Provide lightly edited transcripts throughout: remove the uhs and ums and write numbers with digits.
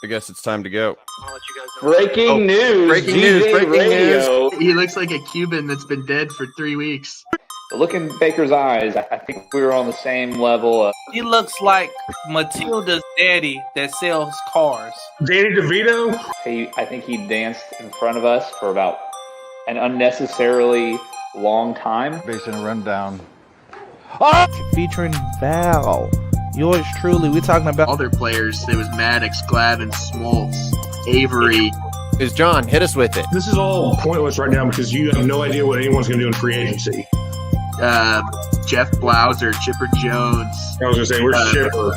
I guess it's time to go. Breaking news. breaking news, GJ breaking Radio. He looks like a Cuban that's been dead for 3 weeks. Look in Baker's eyes. I think we were on the same level. He looks like Matilda's daddy that sells cars. Danny DeVito? I think he danced in front of us for about an unnecessarily long time. Based on a rundown. Featuring Val. Yours truly. We're talking about Other players, there was Maddox, Glavin, Smoltz, Avery. Is John, hit us with it. This is all pointless right now because you have no idea what anyone's going to do in free agency. Jeff Blauser, Chipper Jones. I was going to say, where's Chipper?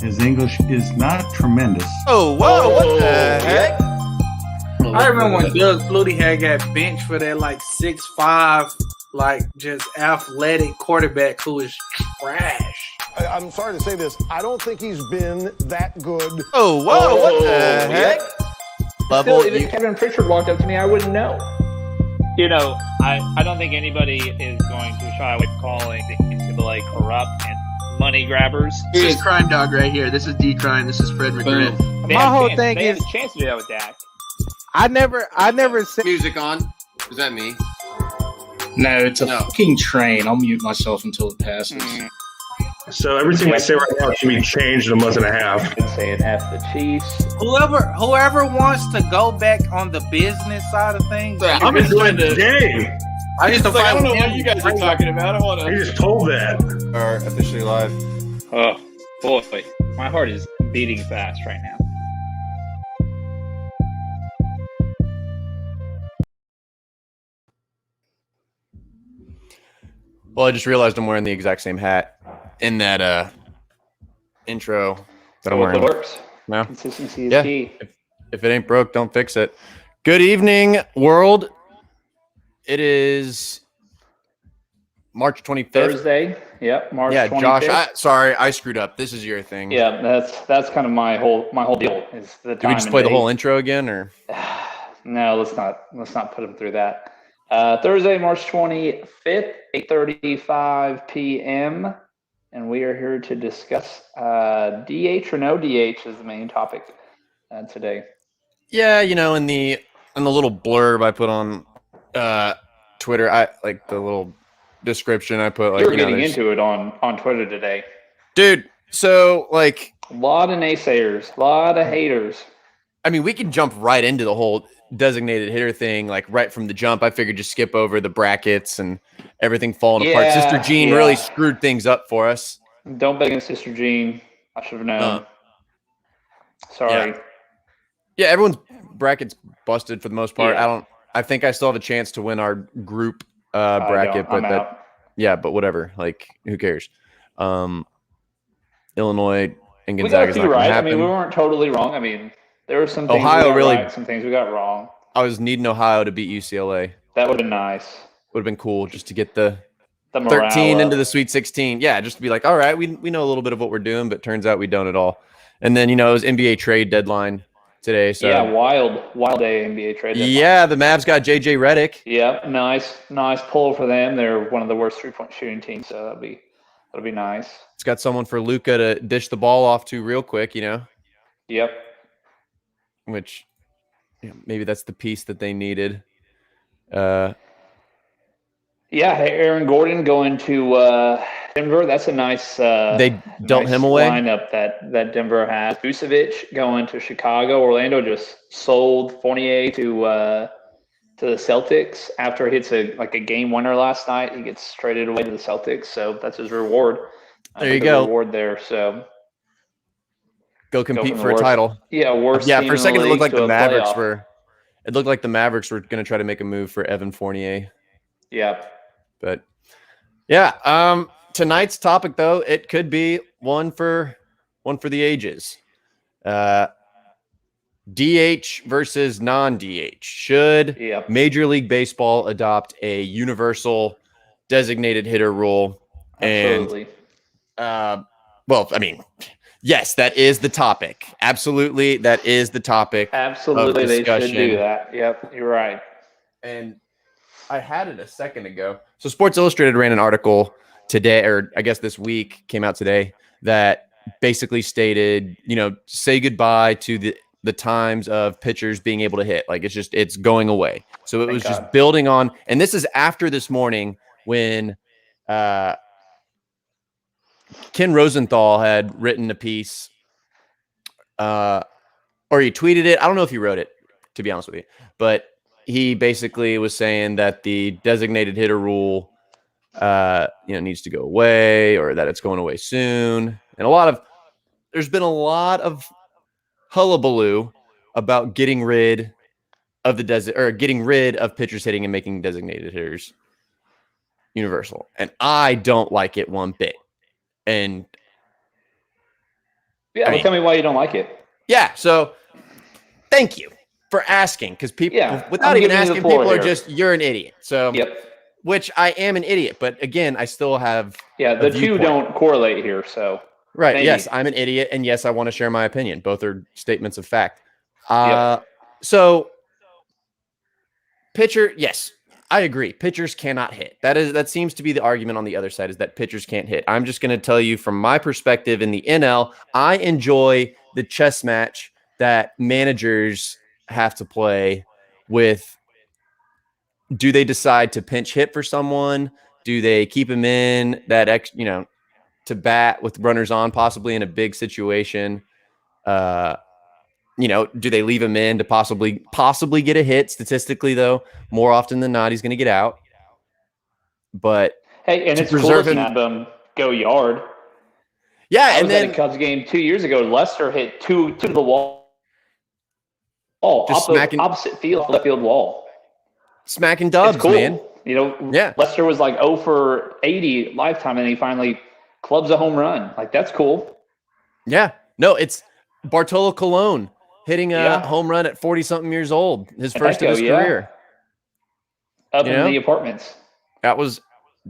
His English is not tremendous. Oh, whoa, what the heck? I remember when Doug Flutie had got benched for that 6'5", just athletic quarterback who was trash. I'm sorry to say this. I don't think he's been that good. Oh, whoa, what the heck? Still, if Kevin Pritchard walked up to me, I wouldn't know. You know, I don't think anybody is going to shy away from calling the NCAA corrupt and money grabbers. This is Crime Dog right here. This is D-Crime. This is Fred McGriff. My whole thing they is- have a chance to do that with Dak. I never said Music on? Is that me? No, it's a fucking train. I'll mute myself until it passes. So everything we say right now can be changed in a month and a half. I'd say an F the Chiefs. Whoever wants to go back on the business side of things. I'm enjoying the game. I used to fight I don't know with what him. you guys are talking about. I want I to. just told that. Are officially live. Oh, boy. My heart is beating fast right now. Well, I just realized I'm wearing the exact same hat in that intro that I'm So it wearing. works. No. Consistency is Yeah. key. If it ain't broke, don't fix it. Good evening, world. It is March 25th. Thursday. Yep. March Yeah, 25th. Josh. Sorry, I screwed up. This is your thing. Yeah, that's kind of my whole deal. Is the time. Do we just and play the date. whole intro again, or? No, let's not put them through that. Thursday, March 25th, 8:35 p.m. And we are here to discuss DH or no DH is the main topic today. Yeah, in the little blurb I put on Twitter, I like the little description I put. You're getting into it on Twitter today, dude. So a lot of naysayers, a lot of haters. I mean, we can jump right into the whole designated hitter thing, right from the jump. I figured just skip over the brackets and everything falling apart. Sister Jean really screwed things up for us. Don't bet against Sister Jean. I should have known. Sorry. Yeah, everyone's bracket's busted for the most part. Yeah. I think I still have a chance to win our group bracket, but but whatever. Who cares? Illinois and We got a Gonzaga's few not gonna right. happen. We weren't totally wrong. There were some things Ohio we got really- right, some things we got wrong. I was needing Ohio to beat UCLA. That would have been nice. Would have been cool just to get the morale 13 up. into the Sweet 16. Yeah, just to be all right, we know a little bit of what we're doing, but turns out we don't at all. And then, it was NBA trade deadline today. So yeah, wild day NBA trade deadline. yeah, the Mavs got JJ Redick. Yep, nice pull for them. They're one of the worst 3-point shooting teams, so that'll be nice. It's got someone for Luka to dish the ball off to real quick, Yep. which maybe that's the piece that they needed. Yeah, Aaron Gordon going to Denver. That's a nice. They dealt him away. Lineup that Denver has. Vucevic going to Chicago. Orlando just sold Fournier to the Celtics after he hits a game winner last night. He gets traded away to the Celtics, so that's his reward. There you go. Reward there. So go compete for a title. Yeah, worst. Yeah, team for a in second the it looked league like to the a Mavericks playoff. were. It looked like the Mavericks were going to try to make a move for Evan Fournier. Yeah. But yeah, tonight's topic though, it could be one for the ages. DH versus non-DH. Should Major League Baseball adopt a universal designated hitter rule? Absolutely. And yes, that is the topic. Absolutely, that is the topic. Absolutely, of they should discussion. do that. Yep, you're right. And I had it a second ago. So Sports Illustrated ran an article today, or I guess this week, came out today, that basically stated, say goodbye to the times of pitchers being able to hit. Like it's going away. So it was God. just building on, and this is after this morning when Ken Rosenthal had written a piece, or he tweeted it. I don't know if he wrote it, to be honest with you, but he basically was saying that the designated hitter rule, needs to go away, or that it's going away soon. And there's been a lot of hullabaloo about getting rid of getting rid of pitchers hitting and making designated hitters universal. And I don't like it one bit. And tell me why you don't like it. Yeah. So thank you for asking, because people, without I'm even giving you the asking, floor people are here. just, you're an idiot. So, which I am an idiot, but again, I still have the two don't correlate here. So, right. maybe. Yes, I'm an idiot, and yes, I want to share my opinion. Both are statements of fact. So, pitcher, yes, I agree. Pitchers cannot hit. That seems to be the argument on the other side, is that pitchers can't hit. I'm just going to tell you from my perspective in the NL, I enjoy the chess match that managers have to play with. Do they decide to pinch hit for someone? Do they keep him in to bat with runners on, possibly in a big situation? Do they leave him in to possibly get a hit? Statistically, though, more often than not, he's going to get out. But hey, and it's cool to have him go yard. Yeah, I was at a Cubs game 2 years ago. Lester hit two to the wall, opposite field, left field wall. Smacking dubs, cool. man. Lester was like 0 for 80 lifetime, and he finally clubs a home run. Like, that's cool. Yeah. No, it's Bartolo Colon hitting a home run at 40-something years old, his first of his career. Up in the apartments. That was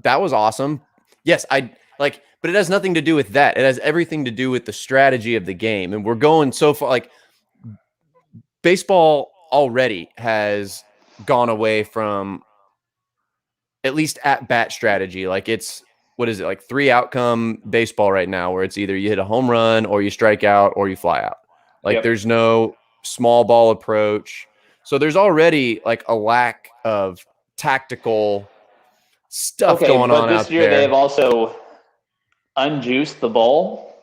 awesome. Yes, but it has nothing to do with that. It has everything to do with the strategy of the game. And we're going so far, like, baseball already has gone away from at least at bat strategy. Like, it's, what is it, like 3 outcome baseball right now, where it's either you hit a home run or you strike out or you fly out. Like, there's no small ball approach. So there's already like a lack of tactical stuff going on out there. This year they have also unjuiced the ball.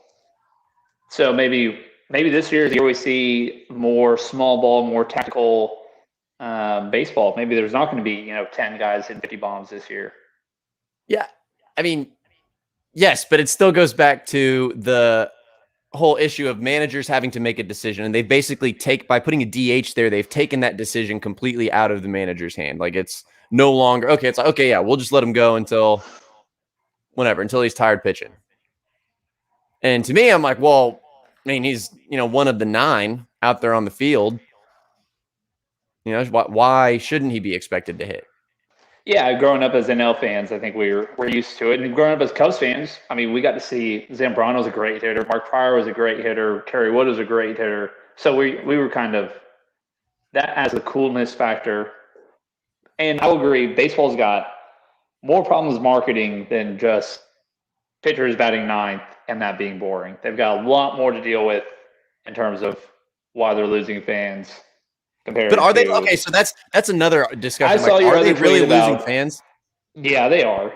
So maybe this year is the year we see more small ball, more tactical baseball. Maybe there's not going to be 10 guys hitting 50 bombs this year. Yeah, I mean, yes, but it still goes back to the whole issue of managers having to make a decision, and they basically by putting a DH there, they've taken that decision completely out of the manager's hand. Like, it's no longer okay. It's like, okay, yeah, we'll just let him go until he's tired pitching. And to me, I'm like, well, I mean, he's one of the 9 out there on the field. Why shouldn't he be expected to hit? Yeah, growing up as NL fans, I think we're used to it. And growing up as Cubs fans, I mean, we got to see Zambrano was a great hitter, Mark Pryor was a great hitter, Kerry Wood was a great hitter. So we were kind of that as a coolness factor. And I'll agree, baseball's got more problems marketing than just pitchers batting 9th and that being boring. They've got a lot more to deal with in terms of why they're losing fans. But are they okay? So that's another discussion. I saw are they really losing fans? Yeah, they are.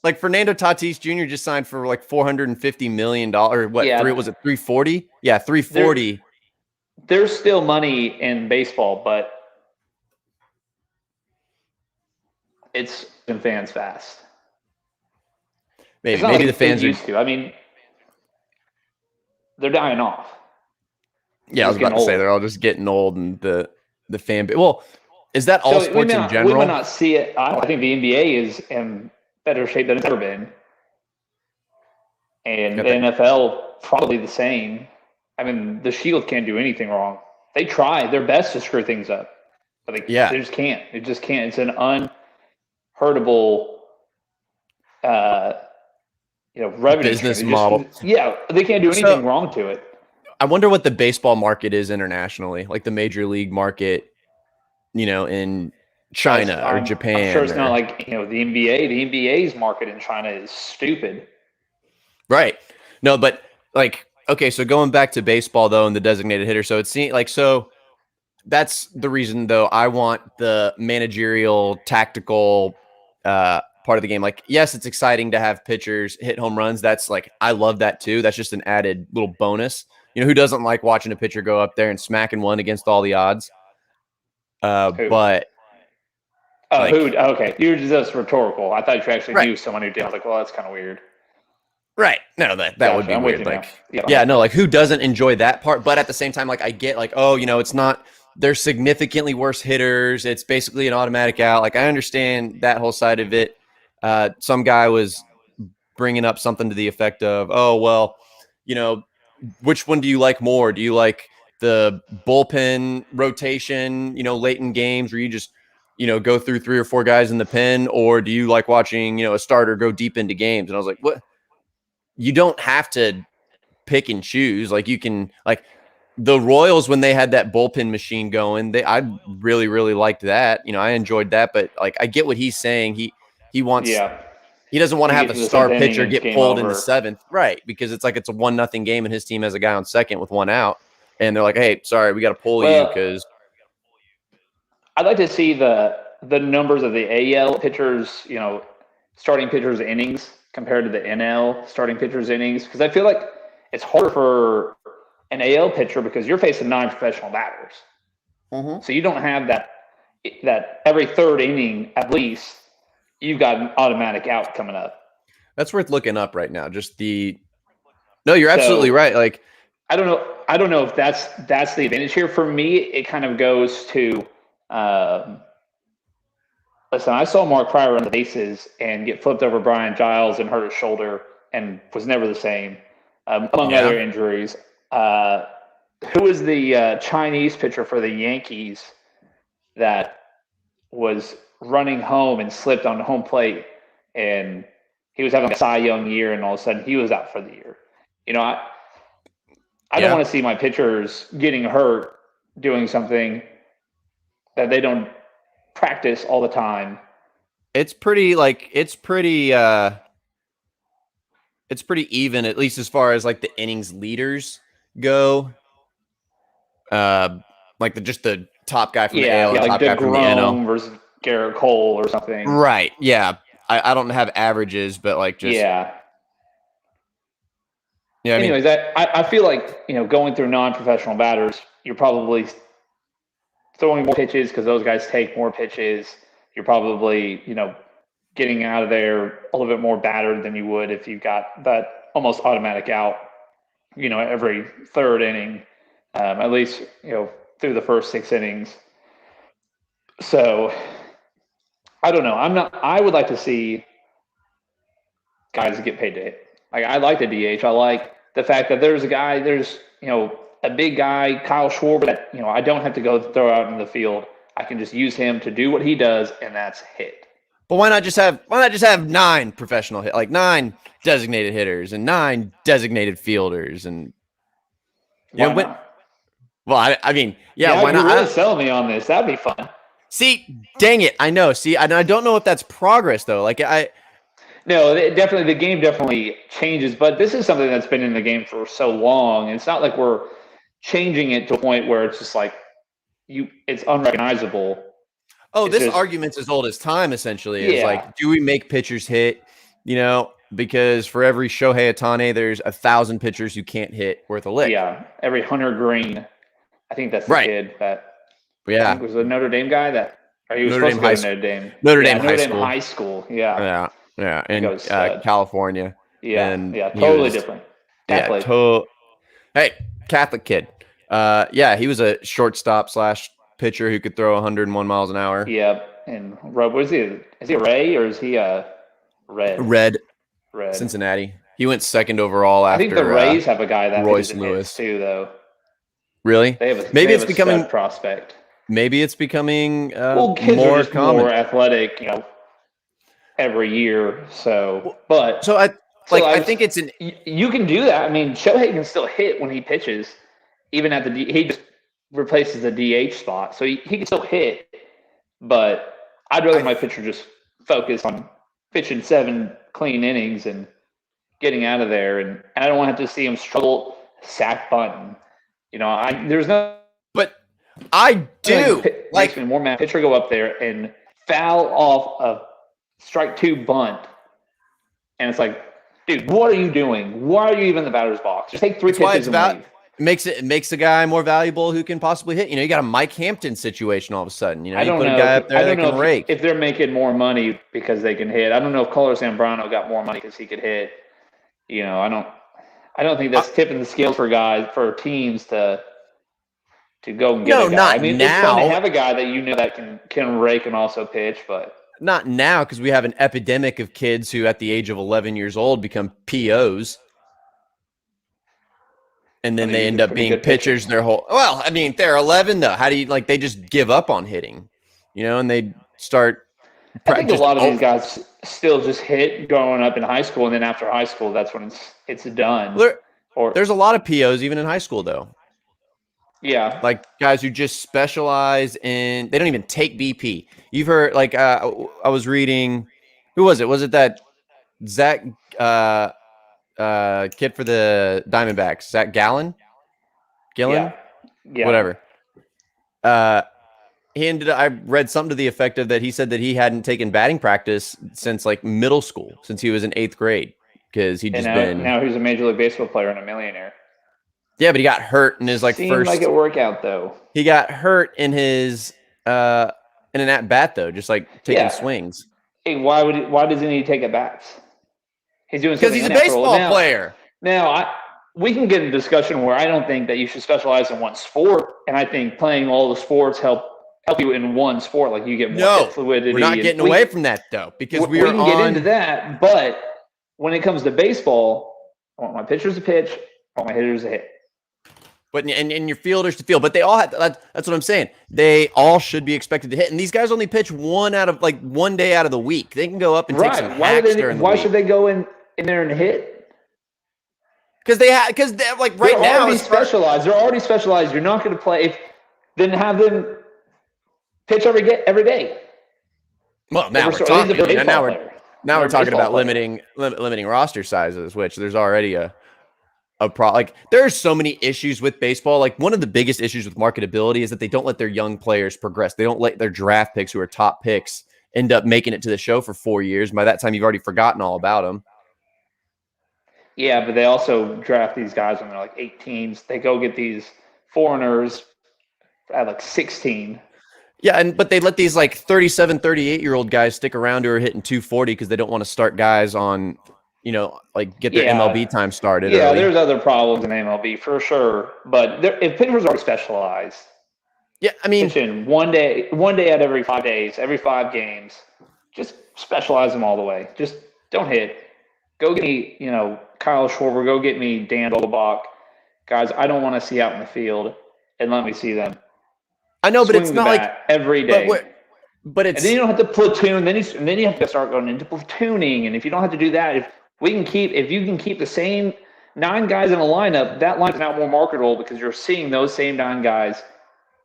Like, Fernando Tatis Jr. just signed for like $450 million. What? Yeah. Was it 340? Yeah, 340. There's still money in baseball, but it's in fans fast. Maybe like the fans used to. I mean, they're dying off. Yeah, I was about to say they're all just getting old, and the fan base. Well, is that all sports in general? We might not see it. I think the NBA is in better shape than it's ever been. And the NFL, probably the same. I mean, the Shield can't do anything wrong. They try their best to screw things up. But they just can't. It just can't. It's an unhurtable revenue business model. They can't do anything wrong to it. I wonder what the baseball market is internationally, like the major league market, in China or Japan. I'm sure it's not like, the NBA. The NBA's market in China is stupid. Right. No, but like, okay, so going back to baseball though, and the designated hitter. So it seems like that's the reason though I want the managerial, tactical part of the game. Like, yes, it's exciting to have pitchers hit home runs. That's like I love that too. That's just an added little bonus. You know, who doesn't like watching a pitcher go up there and smacking one against all the odds? But like, who? Okay, you were just rhetorical. I thought you actually Right. knew someone who did. I was like, well, that's kind of weird. right? No, that Gotcha, would be I'm with weird. you Like, now. yeah, no, like who doesn't enjoy that part? But at the same time, like I get like, oh, you know, it's not. They're significantly worse hitters. It's basically an automatic out. Like I understand that whole side of it. Some guy was bringing up something to the effect of, oh, well, you know, which one do you like more? Do you like the bullpen rotation, you know, late in games where you just, you know, go through 3 or 4 guys in the pen, or do you like watching, you know, a starter go deep into games? And I was like, what? You don't have to pick and choose. Like you can, like the Royals, when they had that bullpen machine going, I really, really liked that. You know, I enjoyed that, but like, I get what he's saying. He wants, he doesn't want to You have get a to the star 7th inning pitcher and get it's pulled game in the over. 7th. Right. Because it's like, it's a 1-0 game and his team has a guy on second with 1 out. And they're like, hey, sorry, we got to pull you because. I'd like to see the numbers of the AL pitchers, you know, starting pitchers innings compared to the NL starting pitchers innings, because I feel like it's harder for an AL pitcher because you're facing non-professional batters. So you don't have that every 3rd inning at least you've got an automatic out coming up. That's worth looking up right now. No, you're absolutely right. Like I don't know if that's the advantage here. For me, it kind of goes to listen, I saw Mark Pryor run the bases and get flipped over Brian Giles and hurt his shoulder and was never the same, among other injuries. Who was the Chinese pitcher for the Yankees that was running home and slipped on home plate, and he was having a Cy Young year, and all of a sudden he was out for the year? You know, I don't want to see my pitchers getting hurt doing something that they don't practice all the time. it's pretty even, at least as far as like the innings leaders go. Like the top guy from the AL, like top guy from the NL versus Garrett Cole or something. Right. Yeah. I don't have averages, but like just Yeah. I mean, Anyways, I feel like, you know, going through non-professional batters, you're probably throwing more pitches because those guys take more pitches. You're probably, you know, getting out of there a little bit more battered than you would if you got that almost automatic out, you know, every 3rd inning, at least, you know, through the first 6 innings. So I don't know. I would like to see guys get paid to hit. Like, I like the DH. I like the fact that there's you know, a big guy, Kyle Schwarber, that, you know, I don't have to go throw out in the field. I can just use him to do what he does, and that's hit. but why not just have 9 professional hit, like 9 designated hitters and 9 designated fielders, and Why not? well, I mean, yeah, why you're not? really selling me on this. That'd be fun. See, dang it, I know. See, I don't know if that's progress though. Like No, the game definitely changes, but this is something that's been in the game for so long. It's not like we're changing it to a point where it's just like it's unrecognizable. Oh, It's this just- argument's as old as time, essentially. It's Yeah. like, do we make pitchers hit? You know, because for every Shohei Ohtani, there's 1,000 pitchers who can't hit worth a lick. Yeah, every Hunter Green, I think that's the Right. kid that I Yeah. think was a Notre Dame guy or he was Notre supposed Dame to go to Notre Dame. Notre Yeah, Dame Notre High Dame School. High School. Yeah, Yeah. Yeah. He In goes stud. California. yeah, and yeah. he Totally was- different. Yeah. Catholic. Hey, Catholic kid. Yeah, he was a shortstop / pitcher who could throw 101 miles an hour. Yeah, and Rob, is he a Ray or is he a Red? Red, Red. Cincinnati. He went 2nd overall I after. think the Rays have a guy that Royce hits Lewis. too, though. Really? They have Maybe it's a becoming stud prospect. Maybe it's becoming Well, kids more are just common. more athletic, you know, every year. So, but So I I think it's an you can do that. I mean, Shohei can still hit when he pitches, even at he just replaces the DH spot, so he can still hit. But I'd rather my pitcher just focus on pitching 7 clean innings and getting out of there, and I don't want to have to see him struggle sack bunting. There's no. But I do Makes me more mad. Pitcher go up there and foul off a strike 2 bunt, and it's like, dude, what are you doing? Why are you even in the batter's box? Just take 3 pitches and leave. It makes the guy more valuable who can possibly hit. You got a Mike Hampton situation all of a sudden. I don't put know. a guy up there I don't that can rake. if they're making more money because they can hit. I don't know if Carlos Zambrano got more money because he could hit. I don't think that's tipping the scales for teams to go and get a guy. Not I mean, now. It's fun to have a guy that that can rake and also pitch, but not now because we have an epidemic of kids who, at the age of 11 years old, become POs. And then they end up being pitchers their whole. Well, I mean, they're 11 though. How do you they just give up on hitting, and they start. I think a lot of these guys still just hit growing up in high school, and then after high school, that's when it's done. There's a lot of POs even in high school though. Yeah, like guys who just specialize in. They don't even take BP. You've heard I was reading. Who was it? Was it that Zach? Kid for the Diamondbacks, Zach Gillen, yeah. Whatever. I read something to the effect of that. He said that he hadn't taken batting practice since middle school, since he was in 8th grade, because now he's a Major League Baseball player and a millionaire. Yeah, but he got hurt in his first. Seemed like a workout though. He got hurt in his in an at bat though, just taking swings. Hey, why does he need to take at bats? He's doing because he's a baseball player. Now, we can get a discussion where I don't think that you should specialize in one sport, and I think playing all the sports help you in one sport. Like you get more fluidity. We're not getting away from that though, because we can get into that. But when it comes to baseball, I want my pitchers to pitch. I want my hitters to hit. But and your fielders to field, but they all have. That's what I'm saying. They all should be expected to hit, and these guys only pitch one day out of the week. They can go up and take some hacks during the week. Why should they go in there and hit? Because they're already specialized. They're already specialized. You're not going to play. Then have them pitch every day. Well, now we're talking about limiting roster sizes, which there's already a problem. There's so many issues with baseball. One of the biggest issues with marketability is that they don't let their young players progress. They don't let their draft picks, who are top picks, end up making it to the show for 4 years. By that time, you've already forgotten all about them. Yeah, but they also draft these guys when they're 18s. They go get these foreigners at 16. Yeah, but they let these 37, 38-year-old guys stick around who are hitting 240 because they don't want to start guys on, get their MLB time started. Yeah, early. There's other problems in MLB for sure. But if pitchers are specialized, yeah, I mean, pitching one day out every 5 days, every 5 games, just specialize them all the way. Just don't hit. Go get me, Kyle Schwarber. Go get me Dan Vogelbach. Guys, I don't want to see out in the field, and let me see them. I know, but it's not every day. But it's, and then you don't have to platoon. Then you have to start going into platooning. And if you don't have to do that, if you can keep the same 9 guys in a lineup, that line's now more marketable because you're seeing those same 9 guys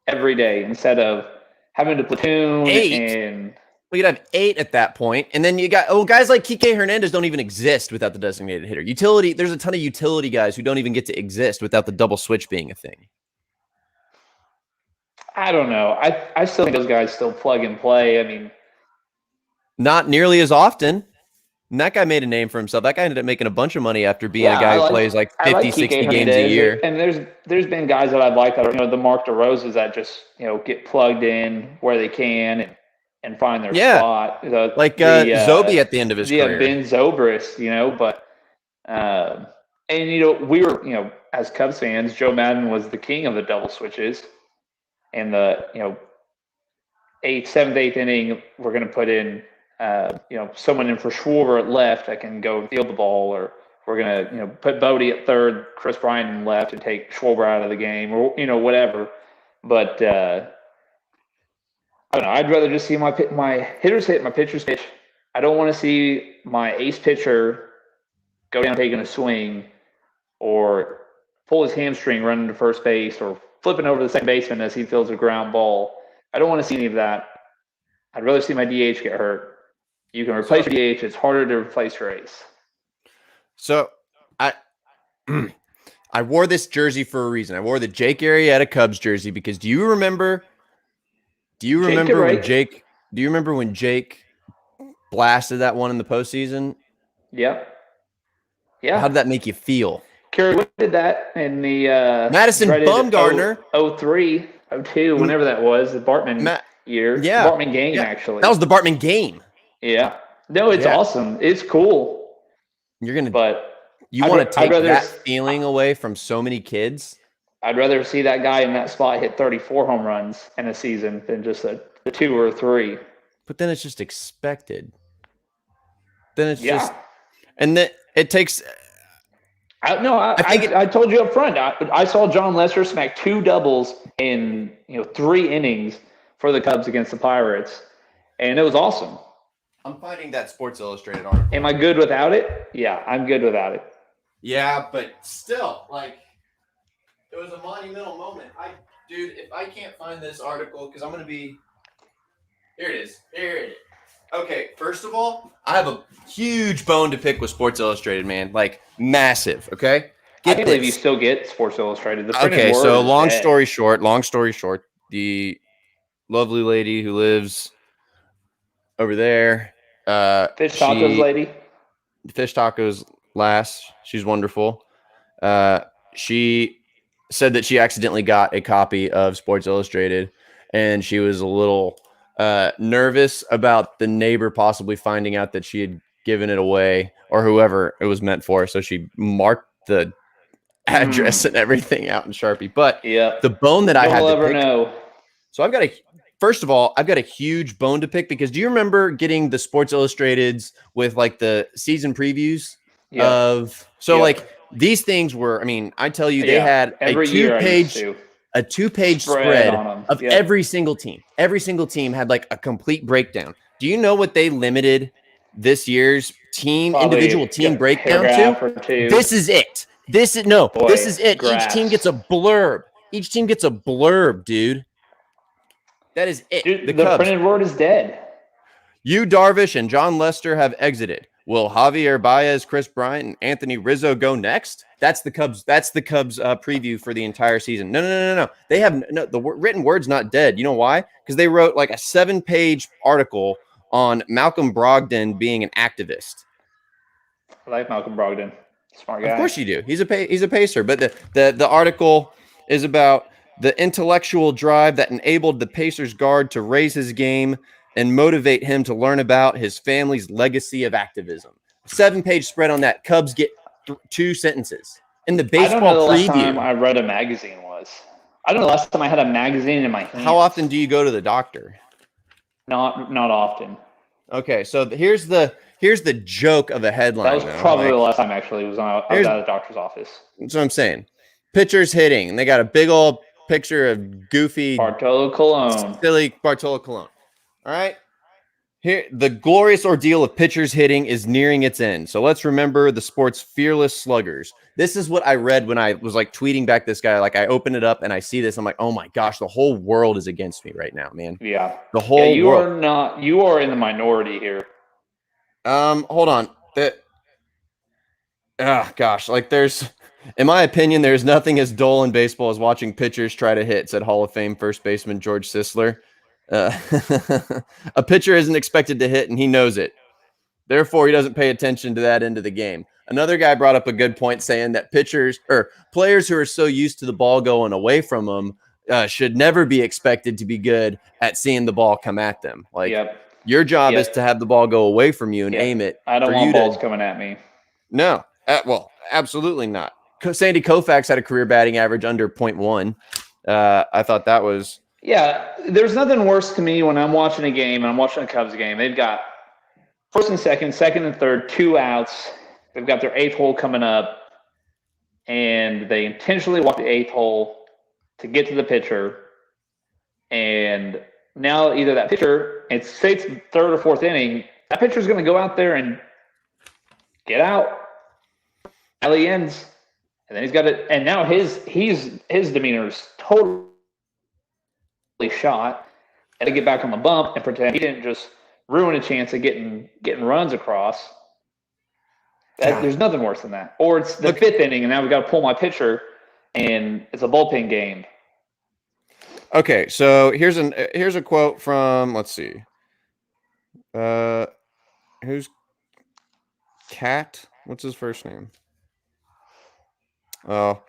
every day instead of having to platoon 8. And well, you'd have 8 at that point, and then you got guys like Kike Hernandez don't even exist without the designated hitter. There's a ton of utility guys who don't even get to exist without the double switch being a thing. I don't know. I still think those guys still plug and play. I mean, not nearly as often. And that guy made a name for himself. That guy ended up making a bunch of money after being a guy who plays 50, 60 games a year. And there's been guys that I've liked that are, the Mark DeRozas that just, get plugged in where they can and find their spot. Zobe at the end of his career. Yeah, Ben Zobrist, but we were, as Cubs fans, Joe Madden was the king of the double switches. And the 7th, 8th inning, we're going to put in someone in for Schwarber at left that can go field the ball, or we're going to put Bodie at third, Chris Bryant in left, and take Schwarber out of the game, or whatever. But I don't know. I'd rather just see my hitters hit, my pitchers pitch. I don't want to see my ace pitcher go down taking a swing, or pull his hamstring running to first base, or flipping over the second baseman as he feels a ground ball. I don't want to see any of that. I'd rather see my DH get hurt. You can replace your DH. It's harder to replace your ace. So I I wore this jersey for a reason. I wore the Jake Arrieta Cubs jersey because do you remember when Jake blasted that one in the postseason? Yep. Yeah. How did that make you feel? Kerry Wood did that in the Madison dreaded Bumgarner. 03, 02, whenever that was, the Bartman year. Yeah. Bartman game, actually. That was the Bartman game. Yeah. No, it's awesome. It's cool. You want to take that feeling away from so many kids? I'd rather see that guy in that spot hit 34 home runs in a season than just the 2 or 3. But then it's just expected. Then it's just, and then it takes. I told you up front. I saw John Lester smack 2 doubles in 3 innings for the Cubs against the Pirates, and it was awesome. I'm finding that Sports Illustrated article. Am I good without it? Yeah, I'm good without it. Yeah, but still, like, it was a monumental moment. Dude, if I can't find this article, because I'm going to be. Here it is. Okay, first of all, I have a huge bone to pick with Sports Illustrated, man. Like, massive, okay? I can't believe you still get Sports Illustrated. Okay, so long story short, the lovely lady who lives over there. Fish Tacos lady? Fish Tacos Lass. She's wonderful. She said that she accidentally got a copy of Sports Illustrated, and she was a little nervous about the neighbor possibly finding out that she had given it away or whoever it was meant for. So she marked the address and everything out in Sharpie. But the bone that I had to pick. So I've got a huge bone to pick because do you remember getting the Sports Illustrateds with like the season previews of like these things were, I mean, I tell you, they had a two-page spread of every single team. Every single team had like a complete breakdown. Do you know what they limited this year's individual team breakdown to? This is it. This is it. Each team gets a blurb, dude. That is it. Dude, the printed word is dead. Yu Darvish and John Lester have exited. Will Javier Baez, Chris Bryant, and Anthony Rizzo go next? That's the Cubs. That's the Cubs preview for the entire season. No. They have the written word's not dead. You know why? Because they wrote like a 7-page article on Malcolm Brogdon being an activist. I like Malcolm Brogdon. Smart guy. Of course you do. He's a pacer. But the article is about the intellectual drive that enabled the Pacers guard to raise his game and motivate him to learn about his family's legacy of activism. 7-page spread on that. Cubs get 2 sentences. In the baseball I don't know the preview. last time I read a magazine was. I don't know the last time I had a magazine in my hands. How often do you go to the doctor? Not often. Okay, so here's the joke of a headline. That was probably the last time actually was I was at a doctor's office. That's what I'm saying. Pitchers hitting, and they got a big old picture of goofy Bartolo Colon. Silly Bartolo Colon. All right. Here, the glorious ordeal of pitchers hitting is nearing its end. So let's remember the sport's fearless sluggers. This is what I read when I was like tweeting back this guy. Like I open it up and I see this. I'm like, oh my gosh, the whole world is against me right now, man. Yeah. The whole world. You are in the minority here. Hold on. Gosh, like in my opinion, there's nothing as dull in baseball as watching pitchers try to hit, said Hall of Fame first baseman George Sisler. A pitcher isn't expected to hit, and he knows it. Therefore, he doesn't pay attention to that end of the game. Another guy brought up a good point saying that players who are so used to the ball going away from them should never be expected to be good at seeing the ball come at them. Like your job is to have the ball go away from you and aim it. I don't want balls coming at me. No, well, absolutely not. Sandy Koufax had a career batting average under 0.1. I thought that was. Yeah, there's nothing worse to me when I'm watching a game and I'm watching a Cubs game. They've got first and second and third, 2 outs. They've got their 8th hole coming up, and they intentionally walk the 8th hole to get to the pitcher. And now either that pitcher, it's 3rd or 4th inning, that pitcher's going to go out there and get out. Alley ends, and then he's got it. And now his demeanor is totally shot, and to get back on the bump and pretend he didn't just ruin a chance of getting runs across. There's nothing worse than that. Or it's the fifth inning, and now we've got to pull my pitcher, and it's a bullpen game. Okay, so here's a quote from, let's see. Who's Cat? What's his first name? Oh,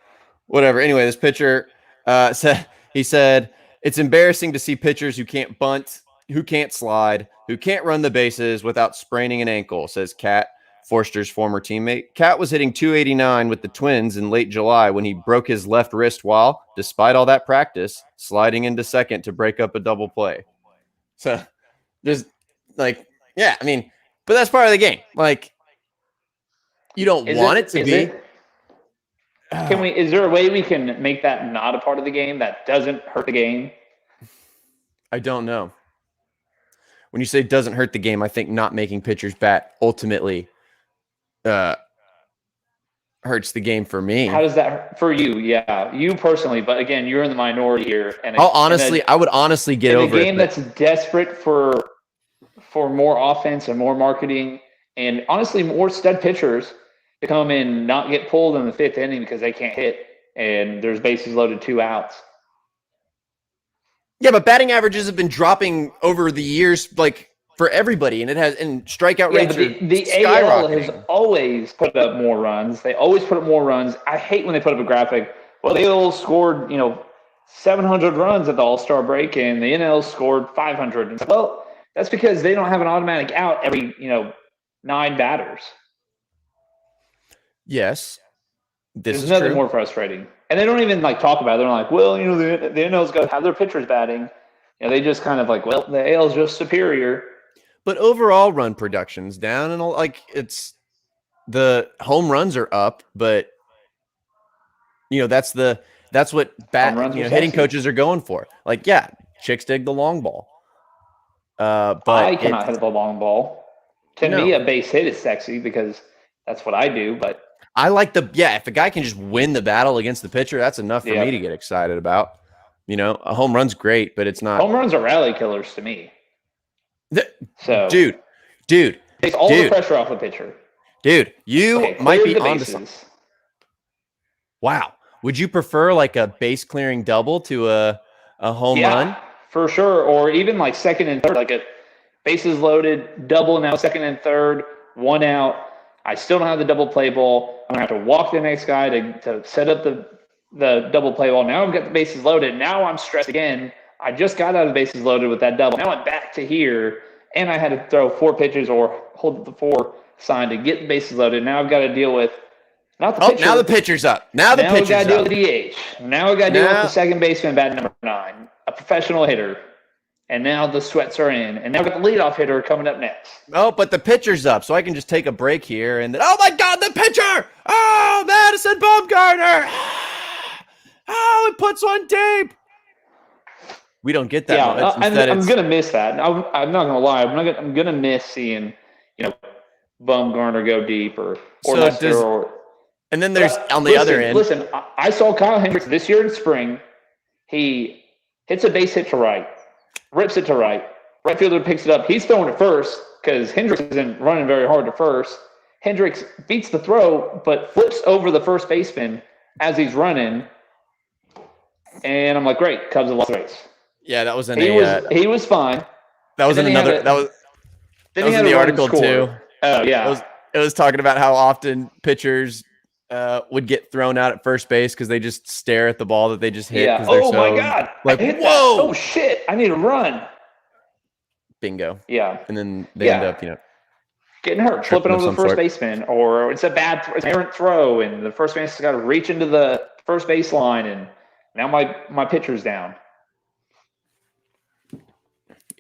whatever. Anyway, this pitcher said it's embarrassing to see pitchers who can't bunt, who can't slide, who can't run the bases without spraining an ankle, says Cat, Forster's former teammate. Cat was hitting 289 with the Twins in late July when he broke his left wrist while, despite all that practice, sliding into second to break up a double play. So, just like, yeah, I mean, but that's part of the game. Like, you don't want it to be. Is there a way we can make that not a part of the game that doesn't hurt the game? I don't know. When you say doesn't hurt the game, I think not making pitchers bat ultimately hurts the game for me. How does that hurt for you? Yeah, you personally, but again, you're in the minority here. And I would honestly get over a game it, that's desperate for more offense and more marketing, and honestly, more stud pitchers to come in, not get pulled in the fifth inning because they can't hit, and there's bases loaded, 2 outs. Yeah, but batting averages have been dropping over the years, like for everybody, and strikeout rates are the AL has always put up more runs. They always put up more runs. I hate when they put up a graphic. Well, the AL scored 700 runs at the All-Star break, and the NL scored 500. Well, that's because they don't have an automatic out every 9 batters. Yes, there's nothing more frustrating, and they don't even talk about it. They're like, well, the NL's got to have their pitchers batting. They just kind of well, the AL's just superior. But overall run production's down, and it's the home runs are up, but that's what hitting coaches are going for. Chicks dig the long ball. But I cannot hit the long ball. To me, a base hit is sexy because that's what I do. But I like if a guy can just win the battle against the pitcher, that's enough for me to get excited about. A home run's great, but it's not. Home runs are rally killers to me. Dude, takes all the pressure off a pitcher. Dude, you might be onto something. Wow, would you prefer a base clearing double to a home run? For sure, or even second and third, a bases loaded double now, second and third, 1 out. I still don't have the double play ball. I'm gonna have to walk the next guy to set up the double play ball. Now I've got the bases loaded. Now I'm stressed again. I just got out of the bases loaded with that double. Now I'm back to here, and I had to throw 4 pitches or hold the 4 sign to get the bases loaded. Now I've got to deal with not the pitcher. Now the pitcher's up. Now I've got to deal with the DH. Now I've got to deal with the second baseman, bat number 9, a professional hitter. And now the sweats are in. And now we've got the leadoff hitter coming up next. Oh, but the pitcher's up, so I can just take a break here. And then, oh, my God, the pitcher! Oh, Madison Bumgarner! Oh, it puts one deep! We don't get that. I'm going to miss that. I'm not going to lie. I'm going to miss seeing, Bumgarner go deep or Lester. And then there's on the other end. Listen, I saw Kyle Hendricks this year in spring. He hits a base hit to right. Rips it to right. Right fielder picks it up. He's throwing it first because Hendricks isn't running very hard to first. Hendricks beats the throw, but flips over the first baseman as he's running. And I'm like, great, Cubs have lost the race. Yeah, that was he was fine. That was in another. That was in the article too. Oh yeah, it was talking about how often pitchers would get thrown out at first base because they just stare at the ball that they just hit. Yeah. Oh my God! I hit that. Oh shit! I need to run. Bingo. Yeah. And then they end up, getting hurt, flipping over the first baseman, or it's an errant throw, and the first baseman's got to reach into the first baseline, and now my pitcher's down.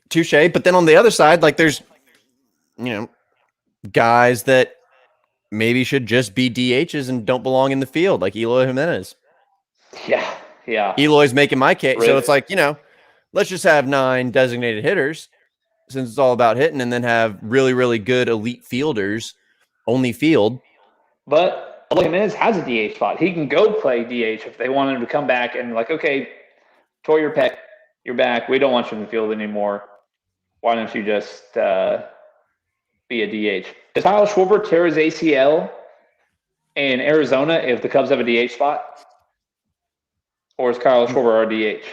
Touche. But then on the other side, there's, guys that maybe should just be DHs and don't belong in the field, like Eloy Jimenez. Yeah. Eloy's making my case. Really? So it's let's just have 9 designated hitters since it's all about hitting, and then have really, really good elite fielders only field. But Jimenez has a DH spot. He can go play DH if they want him to come back and okay, tore your pec, you're back. We don't want you in the field anymore. Why don't you just be a DH. Does Kyle Schwarber tear his ACL in Arizona if the Cubs have a DH spot? Or is Kyle Schwarber our DH?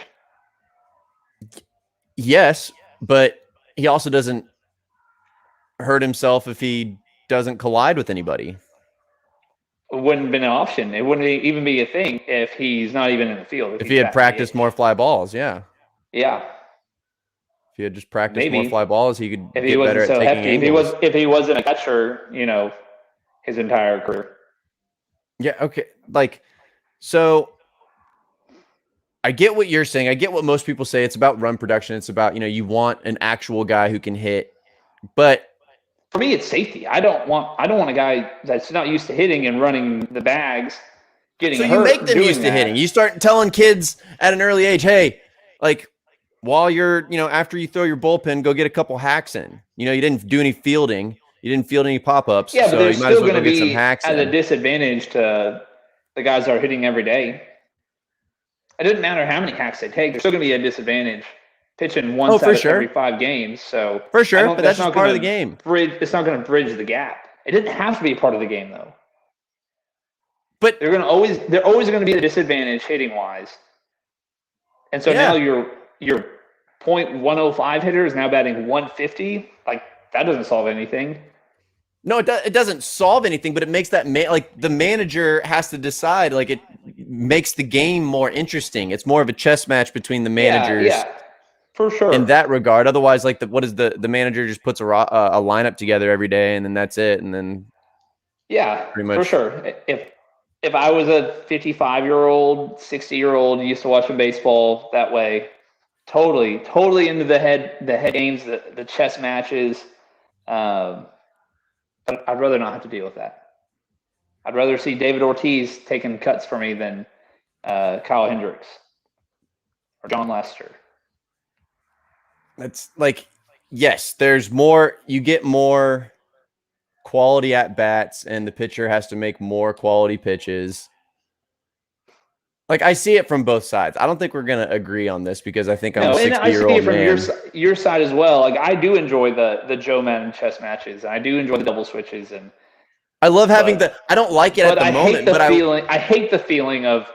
Yes, but he also doesn't hurt himself if he doesn't collide with anybody. It wouldn't have been an option. It wouldn't even be a thing if he's not even in the field. If he had practiced more fly balls, yeah. Yeah. If he had just practiced Maybe. more fly balls, he could If get he wasn't better at so taking hefty, angles. if he wasn't a catcher, his entire career. Yeah, okay. Like, so I get what you're saying. I get what most people say. It's about run production. It's about, you want an actual guy who can hit. But for me, it's safety. I don't want a guy that's not used to hitting and running the bags, getting so hurt. You make them used to hitting. You start telling kids at an early age, hey, like while you're, after you throw your bullpen, go get a couple hacks in. You didn't do any fielding. You didn't field any pop-ups. Yeah, so but they're you might as still well going go to get some be hacks at in. a disadvantage to the guys that are hitting every day. It doesn't matter how many hacks they take. They're still going to be at a disadvantage pitching once out of every 5 games. So for sure, but that's just part of the game. It's not going to bridge the gap. It didn't have to be a part of the game, though. But they're always going to be at a disadvantage hitting wise. And so now your .105 hitter is now batting 150. Like, that doesn't solve anything. No, it doesn't solve anything, but it makes that the manager has to decide. Like, it makes the game more interesting. It's more of a chess match between the managers. Yeah, for sure. In that regard, otherwise, like the manager just puts a lineup together every day, and then that's it, and then pretty much for sure. If I was a 55-year-old, 60-year-old used to watching baseball that way, totally into the head games, the chess matches. I'd rather not have to deal with that. I'd rather see David Ortiz taking cuts for me than Kyle Hendricks or John Lester. That's like, yes, there's more. You get more quality at bats, and the pitcher has to make more quality pitches. Like, I see it from both sides. I don't think we're gonna agree on this because I think I'm a 60-year-old man. From your side as well. Like, I do enjoy the Joe Madden chess matches. I do enjoy the double switches, and I love having I don't like it at the moment, but I hate the feeling of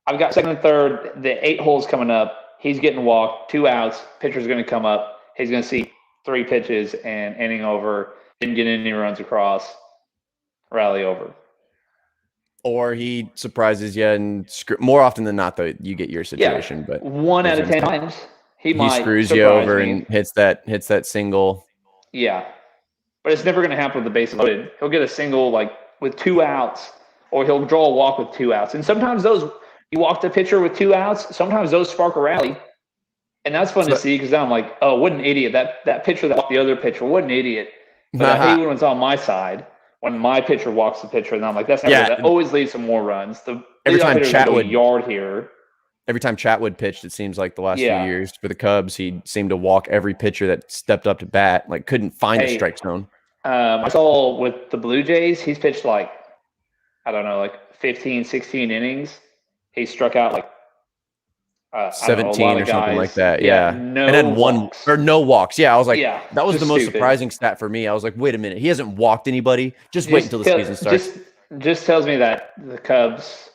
I've got second and third, the 8 holes coming up. He's getting walked, 2 outs. Pitcher's going to come up. He's going to see 3 pitches and inning over. Didn't get any runs across. Rally over. Or he surprises you, and more often than not, though, you get your situation. But 1 out of 10 times, he might screws you over and hits that single. Yeah, but it's never going to happen with the bases loaded. He'll get a single like with 2 outs, or he'll draw a walk with 2 outs. And sometimes those you walk the pitcher with 2 outs. Sometimes those spark a rally, and that's fun to see because I'm like, oh, what an idiot! That pitcher that walked the other pitcher, what an idiot! But I hate when it's on my side. When my pitcher walks the pitcher, and I'm like, that's never that always leads to more runs. Every time Chatwood yard here. Every time Chatwood pitched, it seems like the last few years for the Cubs, he seemed to walk every pitcher that stepped up to bat, like couldn't find a strike zone. I saw with the Blue Jays, he's pitched like, I don't know, like 15, 16 innings. He struck out like 17 or something like that. Yeah. No and had walks. no walks. Yeah. I was like, that was the most stupid. surprising stat for me. I was like, wait a minute. He hasn't walked anybody. Just wait until the season starts. Just tells me that the Cubs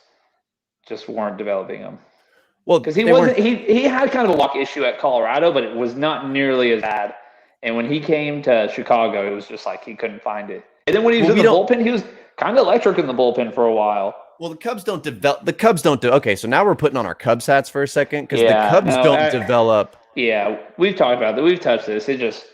just weren't developing him. Well, because he had kind of a walk issue at Colorado, but it was not nearly as bad. And when he came to Chicago, it was just like he couldn't find it. And then when he was in the bullpen, he was kind of electric in the bullpen for a while. Well, the Cubs don't develop. Okay, so now we're putting on our Cubs hats for a second because the Cubs don't develop. Yeah, we've talked about that. We've touched this. It just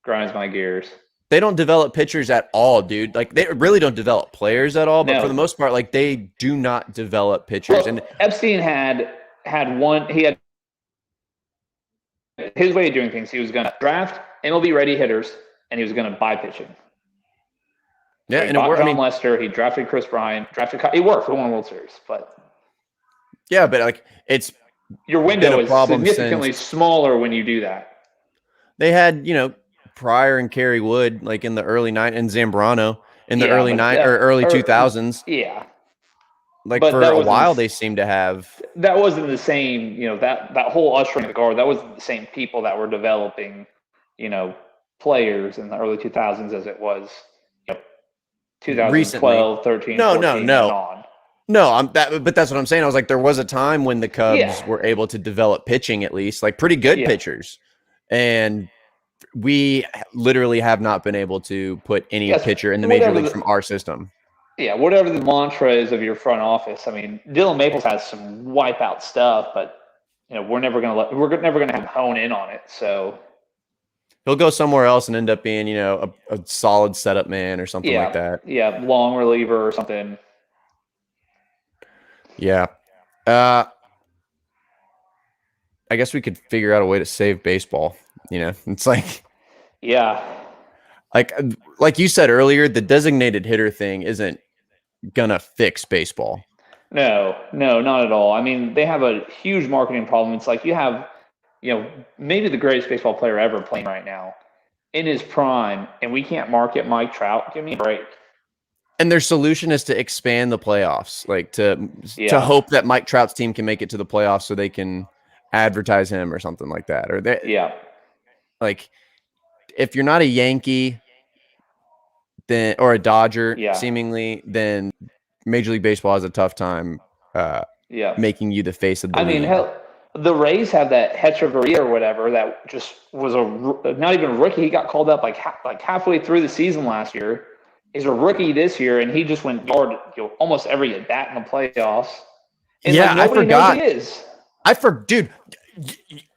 grinds my gears. They don't develop pitchers at all, dude. Like, they really don't develop players at all. But for the most part, like, they do not develop pitchers. Well, and Epstein had one. He had his way of doing things. He was going to draft MLB ready hitters, and he was going to buy pitching. Yeah, and John Lester, he drafted Chris Bryant, it worked. He won a World Series, but yeah, but like your window is significantly smaller when you do that. They had, Pryor and Kerry Wood like in the early and Zambrano in the early 2000s. Yeah, like for a while they seemed to have. That wasn't the same, that whole ushering the guard. That wasn't the same people that were developing, players in the early 2000s as it was, 2012, Recently. 13, No, 14, no. and on. No, but that's what I'm saying. I was like, there was a time when the Cubs Yeah. were able to develop pitching, at least like pretty good Yeah. pitchers, and we literally have not been able to put any Yes, pitcher in the major whatever leagues the- from our system. Yeah, whatever the mantra is of your front office. I mean, Dylan Maples has some wipeout stuff, but we're never gonna have him hone in on it. So He'll go somewhere else and end up being, a solid setup man or something yeah, like that. yeah, long reliever or something. Yeah. I guess we could figure out a way to save baseball. It's like, Yeah, like you said earlier, the designated hitter thing isn't gonna fix baseball. no, not at all. I mean, they have a huge marketing problem. It's like you have, maybe the greatest baseball player ever playing right now in his prime, and we can't market Mike Trout. Give me a break. And their solution is to expand the playoffs, like to hope that Mike Trout's team can make it to the playoffs so they can advertise him or something like that. Or like if you're not a Yankee then or a Dodger, seemingly, then Major League Baseball has a tough time making you the face of the league. Hell, the Rays have that Hechavarria or whatever that just was not even a rookie. He got called up like halfway through the season last year. He's a rookie this year, and he just went yard almost every at bat in the playoffs. And I forgot. Knows he is. Dude,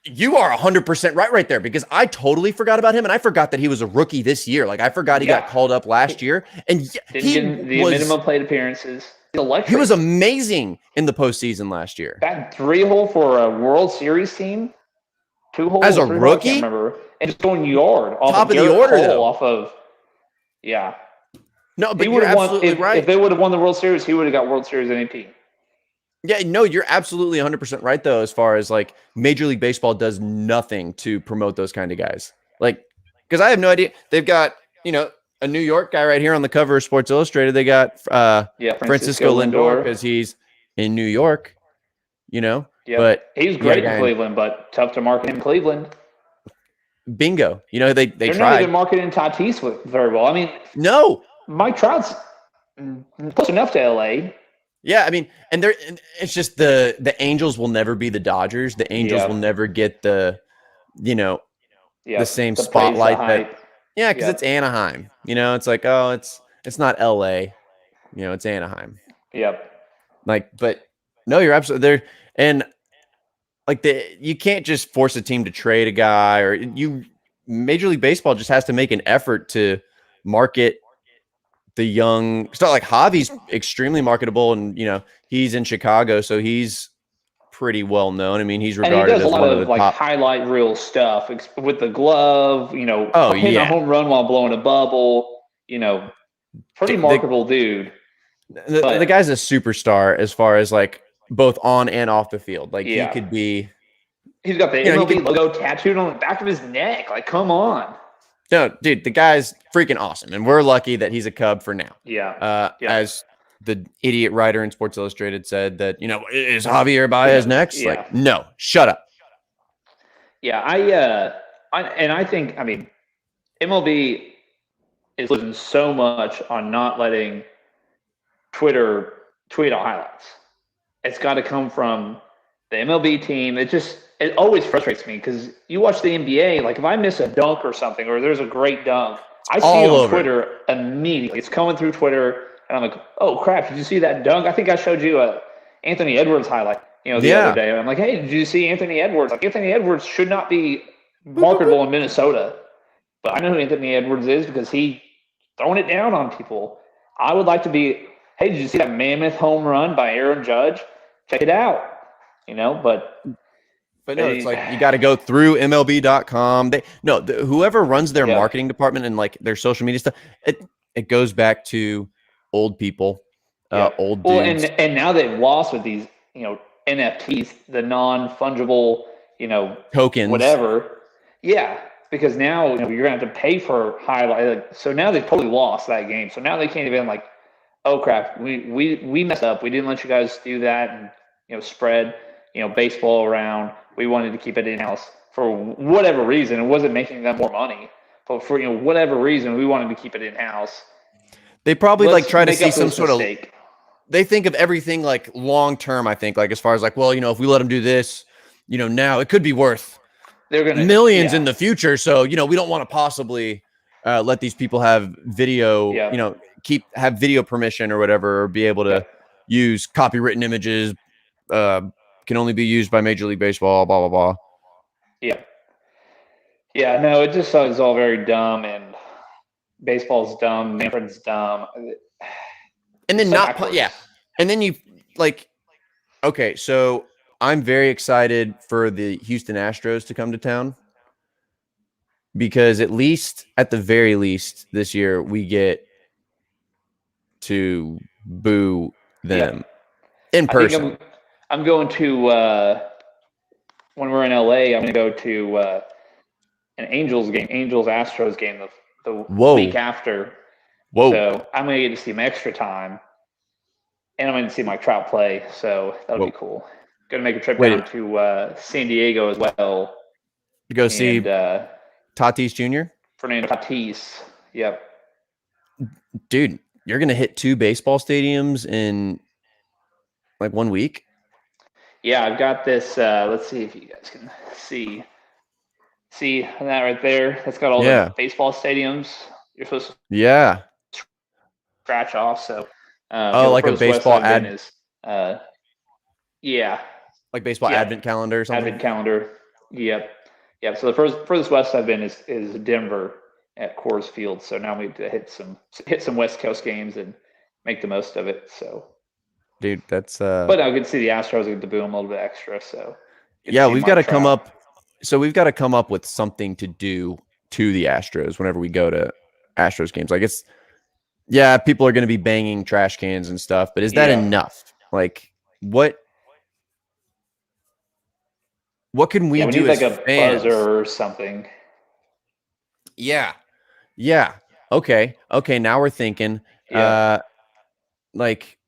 you are 100% right there, because I totally forgot about him, and I forgot that he was a rookie this year. Like I forgot he got called up last year, and Didn't get the minimum plate appearances. He was amazing in the postseason last year. Batted 3-hole for a World Series team, 2-hole as a 3-hole, rookie, I can't remember, and just going yard off top of Garrett the order Cole, though. Off of No, but he you're absolutely right. If they would have won the World Series, he would have got World Series MVP. Yeah, no, you're absolutely 100% right though. As far as like Major League Baseball does nothing to promote those kind of guys, like because I have no idea. They've got a New York guy right here on the cover of Sports Illustrated. They got Francisco Lindor because he's in New York, but he's great in Cleveland, but tough to market in Cleveland. Bingo. They're They're tried. not even marketing Tatis very well. I mean, no, Mike Trout's close enough to LA. Yeah, I mean, and it's just the Angels will never be the Dodgers. The Angels will never get the same spotlight that. Yeah, because it's Anaheim. It's like, oh, it's not LA. It's Anaheim. Yep. Like, but no, you're absolutely there. And like you can't just force a team to trade a guy, or Major League Baseball just has to make an effort to market the young. It's not like Javi's extremely marketable, and he's in Chicago, so he's pretty well known. I mean, he's regarded as one of the top highlight reel stuff with the glove. Hitting a home run while blowing a bubble. Pretty marketable dude. The guy's a superstar as far as like both on and off the field. Like he could be. He's got the MLB logo tattooed on the back of his neck. Like, come on. No, dude, the guy's freaking awesome, and we're lucky that he's a Cub for now. Yeah. As the idiot writer in Sports Illustrated said that, is Javier Baez next? Yeah. Like, no, shut up. Yeah, I think, I mean, MLB is losing so much on not letting Twitter tweet out highlights. It's got to come from the MLB team. It always frustrates me because you watch the NBA, like if I miss a dunk or something, or there's a great dunk, I see it on Twitter immediately. It's coming through Twitter, and I'm like, oh crap, did you see that dunk? I think I showed you a Anthony Edwards highlight, the other day. And I'm like, hey, did you see Anthony Edwards? Like Anthony Edwards should not be marketable in Minnesota, but I know who Anthony Edwards is because he throwing it down on people. I would like to be, hey, did you see that mammoth home run by Aaron Judge? Check it out, But no, it's like you got to go through MLB.com. Whoever runs their marketing department and like their social media stuff, it goes back to old people, old dudes. And now they've lost with these, NFTs, the non-fungible, tokens, whatever. Yeah, because now you're gonna have to pay for highlight. So now they've totally lost that game. So now they can't even like, oh crap, we messed up. We didn't let you guys do that and spread baseball around. We wanted to keep it in-house for whatever reason. It wasn't making them more money. but for whatever reason, we wanted to keep it in house. They probably Let's try to make see up some this sort of. mistake. They think of everything long term. I think as far as well, if we let them do this, now it could be worth They're gonna millions in the future. So we don't want to possibly let these people have video. Yeah. Have video permission or whatever, or be able to use copywritten images. Can only be used by Major League Baseball. Blah blah blah. Yeah. Yeah. No, it just is all very dumb, and baseball's dumb. Manfred's dumb. And then Backwards. And then you okay, so I'm very excited for the Houston Astros to come to town because at the very least this year we get to boo them in person. I'm going to when we're in LA. I'm going to go to an Angels Astros game the week after. Whoa! So I'm going to get to see them extra time, and I'm going to see Mike Trout play. So that'll be cool. Going to make a trip down to San Diego as well to go see Tatis Jr. Fernando Tatis. Yep. Dude, you're going to hit 2 baseball stadiums in 1 week. Yeah, I've got this. Let's see if you guys can see that right there. That's got all the baseball stadiums. You're supposed to scratch off. So like a baseball ad is like baseball advent calendar or something. Advent calendar. Yep. So the furthest west I've been is Denver at Coors Field. So now we have to hit some West Coast games and make the most of it. So, dude, that's but I could see the Astros get to boo them a little bit extra. So we've got to come up. So we've got to come up with something to do to the Astros whenever we go to Astros games. People are going to be banging trash cans and stuff, but is that enough? What can we do need as a fans? buzzer or something? Yeah. Okay. Now we're thinking.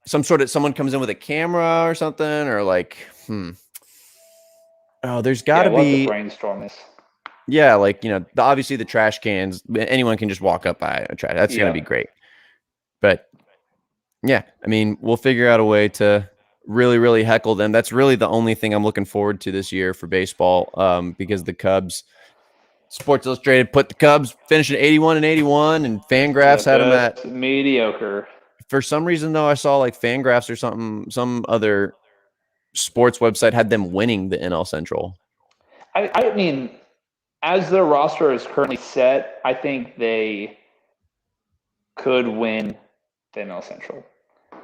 Someone comes in with a camera or something, or Oh, there's got to be. We'll have to brainstorm this. Yeah, obviously the trash cans. Anyone can just walk up by a trash. That's gonna be great. But yeah, I mean, we'll figure out a way to really, really heckle them. That's really the only thing I'm looking forward to this year for baseball. Because the Cubs, Sports Illustrated put the Cubs finishing 81-81, and Fangraphs had them at mediocre. For some reason, though, I saw Fangraphs or some other sports website had them winning the NL Central. I mean, as their roster is currently set, I think they could win the NL Central.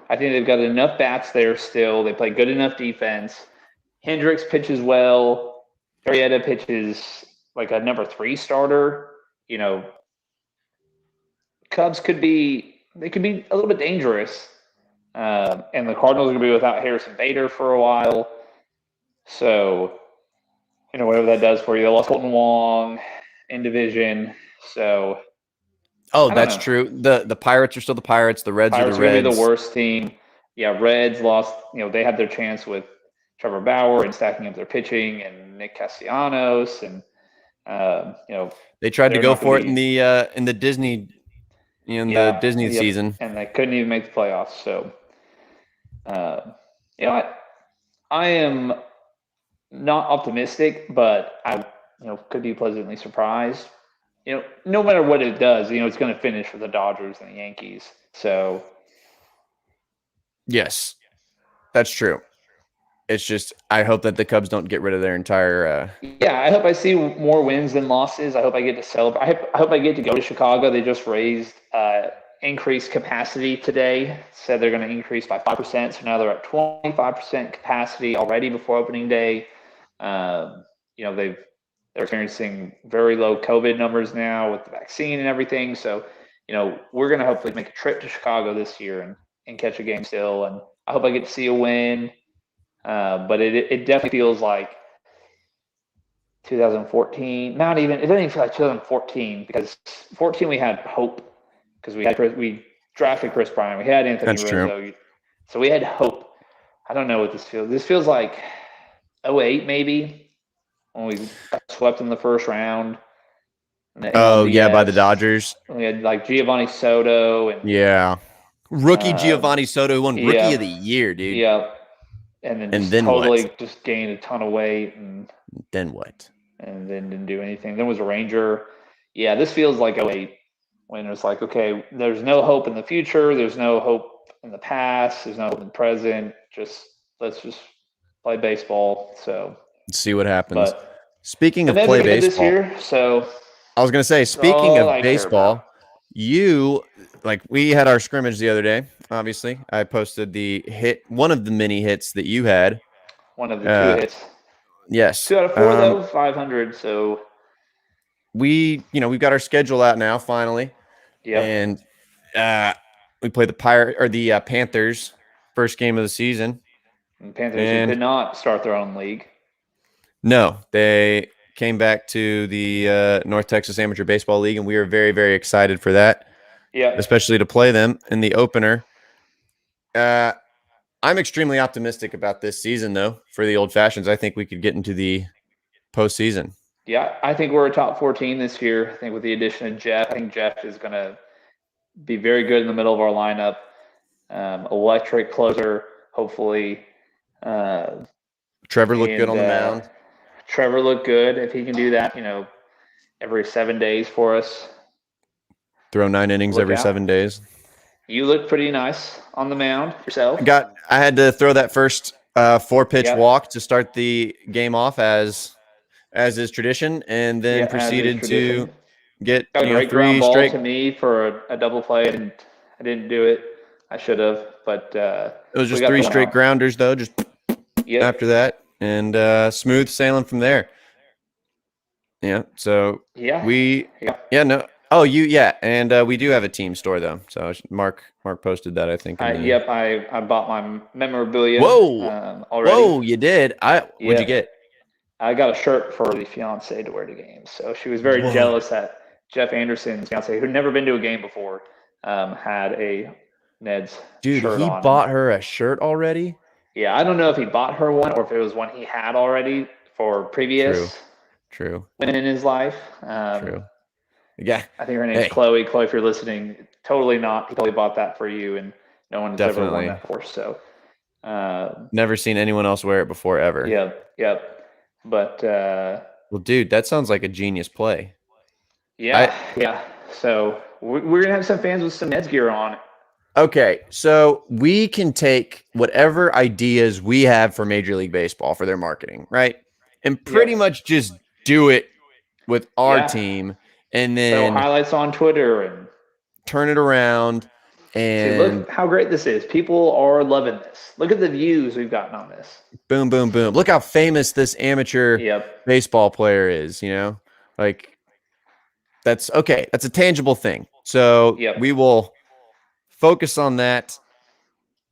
I think they've got enough bats there still. They play good enough defense. Hendricks pitches well. Arrieta pitches like a number 3 starter. Cubs could be a little bit dangerous. And the Cardinals are going to be without Harrison Bader for a while. So, whatever that does for you. They lost Colton Wong in division. So, that's true. The Pirates are still the Pirates. The Reds are the Reds. Going to be the worst team. Yeah, Reds lost. They had their chance with Trevor Bauer and stacking up their pitching and Nick Castellanos, and they tried to go for it in the Disney. The Disney season, and they couldn't even make the playoffs. So, I am not optimistic, but I, could be pleasantly surprised. No matter what it does, it's going to finish for the Dodgers and the Yankees. So, yes, that's true. It's just I hope that the Cubs don't get rid of their entire. I hope I see more wins than losses. I hope I get to celebrate. I hope I get to go to Chicago. They just raised increased capacity today. Said they're going to increase by 5%. So now they're at 25% capacity already before opening day. They're experiencing very low COVID numbers now with the vaccine and everything. So, we're going to hopefully make a trip to Chicago this year and catch a game still. And I hope I get to see a win. But it definitely feels like 2014. It doesn't even feel like 2014 because 14 we had hope because we drafted Chris Bryant. We had Anthony Rizzo. True. So we had hope. I don't know what this feels. This feels like 2008 maybe when we got swept in the first round. Oh yeah, by the LDS. Dodgers. We had like Giovanni Soto and Yeah, rookie Giovanni Soto who won Rookie yeah. of the Year, dude. yeah, and then And just then totally what? just gained a ton of weight and Then what? then didn't do anything. Then was a Ranger. Yeah, this feels like 08 when it's like, okay, there's no hope in the future. There's no hope in the past. There's no hope in the present. Let's just play baseball. So Let's see what happens. But Speaking the of Neds play are good this baseball, year, so I was gonna say, speaking all of I care baseball, about. you like we had our scrimmage the other day. Obviously, I posted one of the mini hits that you had. One of the two hits. Yes. 2 out of 4 though, 500. So we've got our schedule out now finally. yeah, And we play the Panthers first game of the season. and Panthers who could not start their own league. No, they came back to the North Texas Amateur Baseball League, and we are very, very excited for that. Yeah, Especially to play them in the opener. I'm extremely optimistic about this season, though, for the Old Fashions. I think we could get into the postseason. Yeah, I think we're a top 14 this year. I think with the addition of Jeff, I think Jeff is going to be very good in the middle of our lineup. Electric closer, hopefully. Trevor looked good on the mound. Trevor looked good. If he can do that, every 7 days for us. Throw 9 innings every 7 days. You look pretty nice on the mound yourself. I had to throw that first 4-pitch walk to start the game off as is tradition, and then proceeded to get a great 3 ground ball straight to me for a double play, and I didn't do it. I should have, but it was just 3 straight grounders though. Just after that, and smooth sailing from there. Yeah. So and we do have a team store though. So Mark posted that, I think. I bought my memorabilia. Whoa! Already. Whoa! You did? What'd you get? I got a shirt for the fiance to wear to games. So she was very jealous that Jeff Anderson's fiance, who'd never been to a game before, had a Neds Dude, shirt he on. bought her a shirt already? Yeah, I don't know if he bought her one or if it was one he had already for previous True. women in his life. True. Yeah. I think her name's Chloe. Chloe, if you're listening, totally not. He probably bought that for you, and no one has ever worn that before. So, never seen anyone else wear it before ever. Yep. But well, dude, that sounds like a genius play. Yeah. So we're gonna have some fans with some Neds gear on. Okay, so we can take whatever ideas we have for Major League Baseball for their marketing, right? And pretty much just do it with our team, and then highlights on Twitter and turn it around. And look how great this is. People are loving this. Look at the views we've gotten on this. Boom, boom, boom. Look how famous this amateur baseball player is, Like, that's okay. That's a tangible thing. So we will focus on that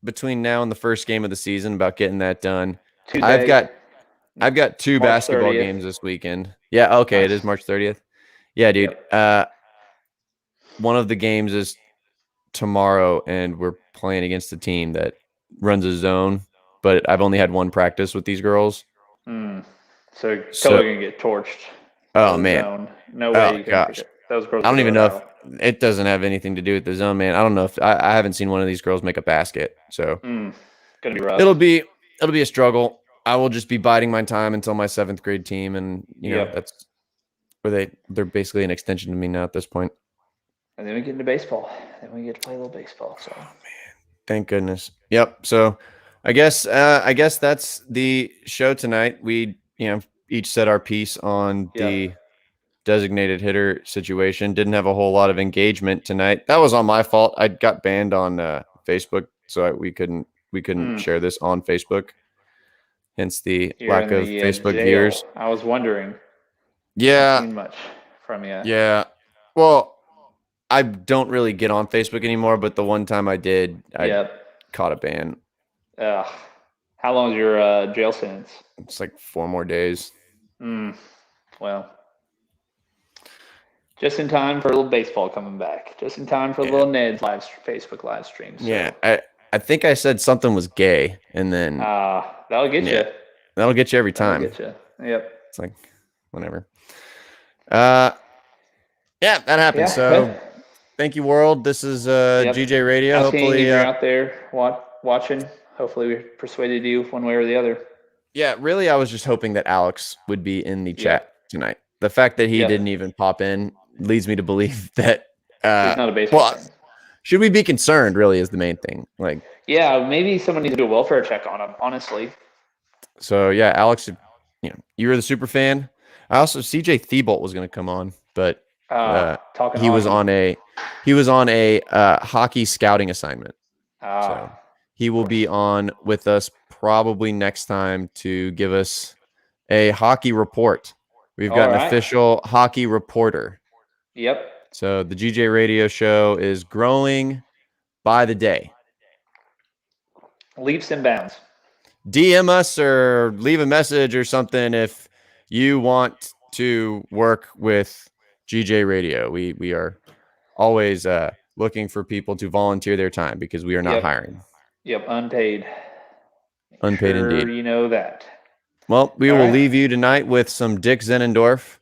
between now and the first game of the season about getting that done. I've got 2 basketball games this weekend. Yeah, okay, It is March 30th. Yeah, dude. One of the games is tomorrow, and we're playing against a team that runs a zone, but I've only had 1 practice with these girls. So totally gonna get torched. Oh man, zone. No way. Gosh, those girls. I don't even know if it doesn't have anything to do with the zone, man. I don't know if I haven't seen one of these girls make a basket, so gonna be rough. It'll be a struggle. I will just be biding my time until my 7th grade team, and that's where they're basically an extension to me now at this point. And then we get into baseball. Then we get to play a little baseball. So, oh man, thank goodness. Yep. So, I guess that's the show tonight. We each said our piece on the designated hitter situation. Didn't have a whole lot of engagement tonight. That was on my fault. I got banned on Facebook, so we couldn't share this on Facebook. Hence the lack of Facebook viewers. I was wondering. Yeah. Not seen much from you. Yeah. Well, I don't really get on Facebook anymore, but the one time I did, I caught a ban. How long is your jail sentence? It's like 4 more days. Well, just in time for a little baseball coming back. Just in time for a little Ned's Facebook live stream. So. Yeah, I think I said something was gay, and then that'll get you. That'll get you every time. That'll get you. Yep. It's like whatever. Yeah, that happened. Yeah, So well, thank you, world. This is Yep. GJ Radio. Asking Hopefully, if you're out there watching. Hopefully, we persuaded you one way or the other. yeah, really, I was just hoping that Alex would be in the Yeah. chat tonight. The fact that he Yeah. didn't even pop in leads me to believe that. He's not a baseball fan. Should we be concerned? Really, is the main thing. Like, Yeah, maybe someone needs to do a welfare check on him. Honestly, so yeah, Alex, you were the super fan. I also CJ Thibault was going to come on, but talking. he was hockey. on a hockey scouting assignment. So he will be on with us probably next time to give us a hockey report. We've got an official hockey reporter. Yep. So the GJ Radio Show is growing by the day. Leaps and bounds. DM us or leave a message or something if you want to work with GJ Radio. We are always looking for people to volunteer their time because we are not hiring. Yep, unpaid. Unpaid indeed. You know that. Well, we will leave you tonight with some Dick Zenendorf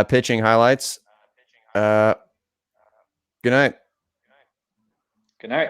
pitching highlights. Good night. Good night.